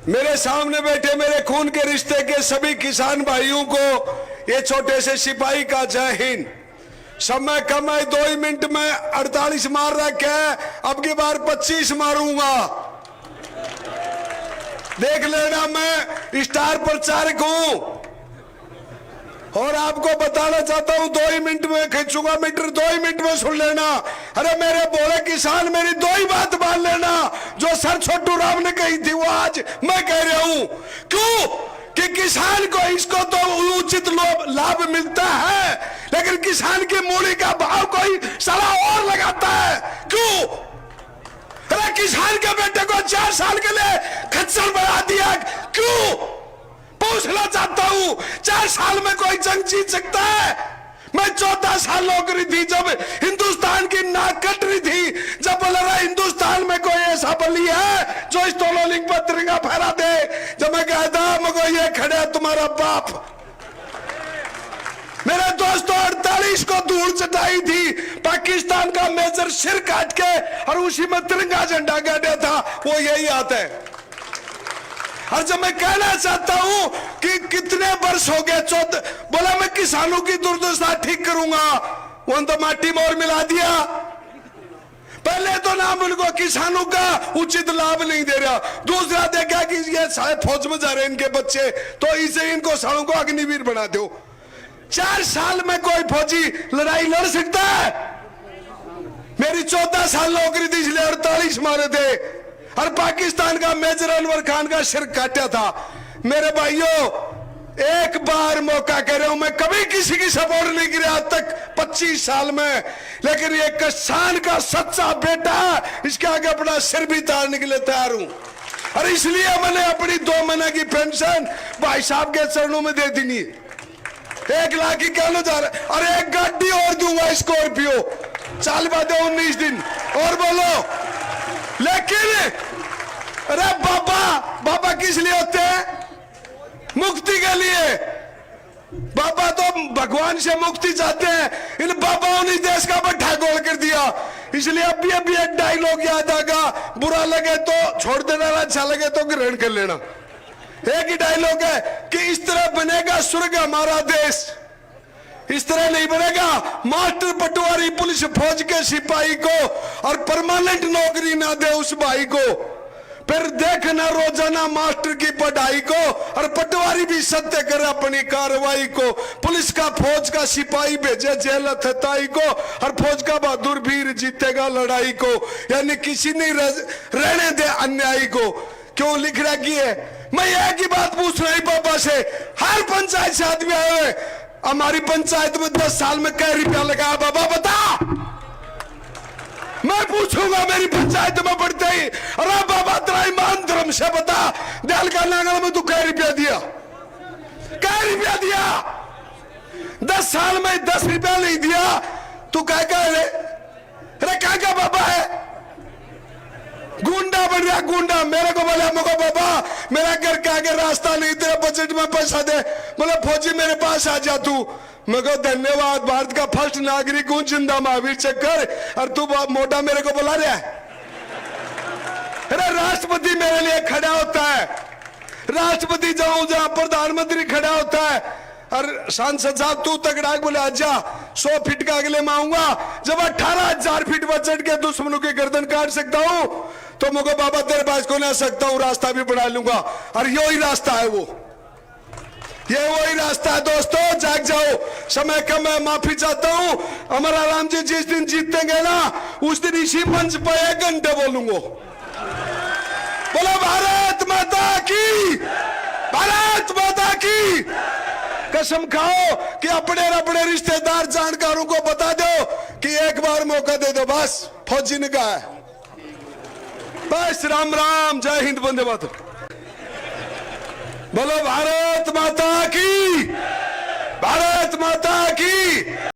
मेरे सामने बैठे मेरे खून के रिश्ते के सभी किसान भाइयों को ये छोटे से सिपाही का जय हिंद। समय कम है, 2 ही मिनट में 48 मार रखे है, अब की बार 25 मारूंगा। देख लेना, मैं स्टार प्रचारक हूं और आपको बताना चाहता हूं 2 ही मिनट में खींचूंगा मीटर, 2 ही मिनट में सुन लेना। अरे मेरे बोले किसान, मेरी 2 ही बात मान लेना। जो सर छोटू राम ने कही थी वो आज मैं कह रहा हूं। क्यों? कि किसान को इसको तो उचित लाभ मिलता है, लेकिन किसान की मूली का भाव कोई साला और लगाता है। क्यों? अरे किसान के बेटे को 4 साल के लिए खच्चर बना दिया। क्यों? पूछना चाहता हूं, 4 साल में कोई जंग जीत सकता है? मैं 14 साल नौकरी थी जब हिंदुस्तान की नाक कट रही थी, जब बोला रहा हिंदुस्तान में कोई ऐसा बली है जो इस तोलो लिंग पर तिरंगा फहरा दे। जब मैं कहता मगो ये खड़ा तुम्हारा बाप। मेरे दोस्तों 48 को धूल चटाई थी, पाकिस्तान का मेजर सिर काट के और उसी में तिरंगा झंडा गाड़ा था, वो यही आता है। और जब मैं कहना चाहता हूं कि कितने वर्ष हो गए, 14 बोला मैं किसानों की दुर्दशा ठीक करूंगा, वो तो माटी में और मिला दिया। पहले तो नाम उनको किसानों का उचित लाभ नहीं दे रहा, दूसरा देखा कि ये शायद फौज में जा रहे इनके बच्चे, तो इसे इनको सालों को अग्निवीर बना दो। 4 साल में कोई फौजी लड़ाई लड़ सकता है? मेरी 14 साल नौकरी थी इसलिए 48 मारे थे और पाकिस्तान का मेजर अनवर खान का सिर काटा था। मेरे भाइयों, एक बार मौका कह रहा हूं, मैं कभी किसी की सपोर्ट नहीं किया आज तक 25 साल में, लेकिन ये किसान का सच्चा बेटा, इसके आगे अपना सिर भी तारने के लिए तैयार हूं। और इसलिए मैंने अपनी 2 महीने की पेंशन भाई साहब के चरणों में दे दी। 1 लाख की कहना जा रहा है, और एक गाड़ी और दूंगा स्कॉर्पियो, चाल बाद 19 दिन और बोलो। लेकिन अरे बाबा किस लिए होते हैं? मुक्ति के लिए। बाबा तो भगवान से मुक्ति चाहते हैं, इन बाबाओं ने देश का बट्ठा गोल कर दिया। इसलिए अभी एक डायलॉग याद आएगा, बुरा लगे तो छोड़ देना, अच्छा लगे तो ग्रहण कर लेना। एक ही डायलॉग है कि इस तरह बनेगा स्वर्ग हमारा देश, इस तरह नहीं बनेगा। मास्टर पटवारी पुलिस फौज के सिपाही को और परमानेंट नौकरी ना दे उस भाई को, फिर देखना रोजाना मास्टर की पढ़ाई को, और पटवारी भी सत्य करे अपनी कार्रवाई को। पुलिस का फौज का सिपाही भेजे जेल हत्याई को, और फौज का बहादुर वीर जीतेगा लड़ाई को। यानी किसी नहीं रहने दे अन्यायी को। क्यों लिख रखी है? मैं एक ही बात पूछ रहा हूं बाबा से, हर पंचायत से आदमी आए हुए, हमारी पंचायत में 10 साल में क्या रुपया लगा बाबा बता। मैं पूछूंगा मेरी पंचायत में बढ़ते ही, अरे बाबा तेरा ईमान धर्म से बता, दयाल का नांगल में तू क्या रुपया दिया? क्या रुपया दिया? 10 साल में 10 रुपया नहीं दिया, तू क्या कह रहे? अरे क्या बाबा है? गुंडा बन गया गुंडा। मेरे को बोला मगो बाबा मेरा घर के आगे रास्ता नहीं, तेरे बजट में पैसा दे। बोला फौजी मेरे पास आ जा तू। मगो धन्यवाद, भारत का फर्स्ट नागरिक हूं, जिंदा महावीर चक्कर, और तू मोटा मेरे को बुला रहा है। अरे राष्ट्रपति मेरे लिए खड़ा होता है, राष्ट्रपति जाऊं जहां प्रधानमंत्री खड़ा होता है, और सांसद साहब तू तगड़ा बोले आजा 100 फीट का अगले में आऊंगा। जब 18,000 फीट बजट के दुश्मनों की गर्दन काट सकता हूं, तो मुझे बाबा तेरे पास को ना सकता हूं, रास्ता भी बना लूंगा। और यही रास्ता है, ये वही रास्ता है। दोस्तों जाग जाओ, समय कम है, माफी चाहता हूं। हमारा राम जी जिस दिन जीतेंगे ना, उस दिन इसी मंच पर 1 घंटे बोलूंगा। बोलो भारत माता की, भारत माता की। कसम खाओ कि अपने रिश्तेदार जानकारों को बता दो कि एक बार मौका दे दो, बस। फौजी ने कहा है बस। राम राम, जय हिंद, वंदे मातरम। बोलो भारत माता की, भारत माता की।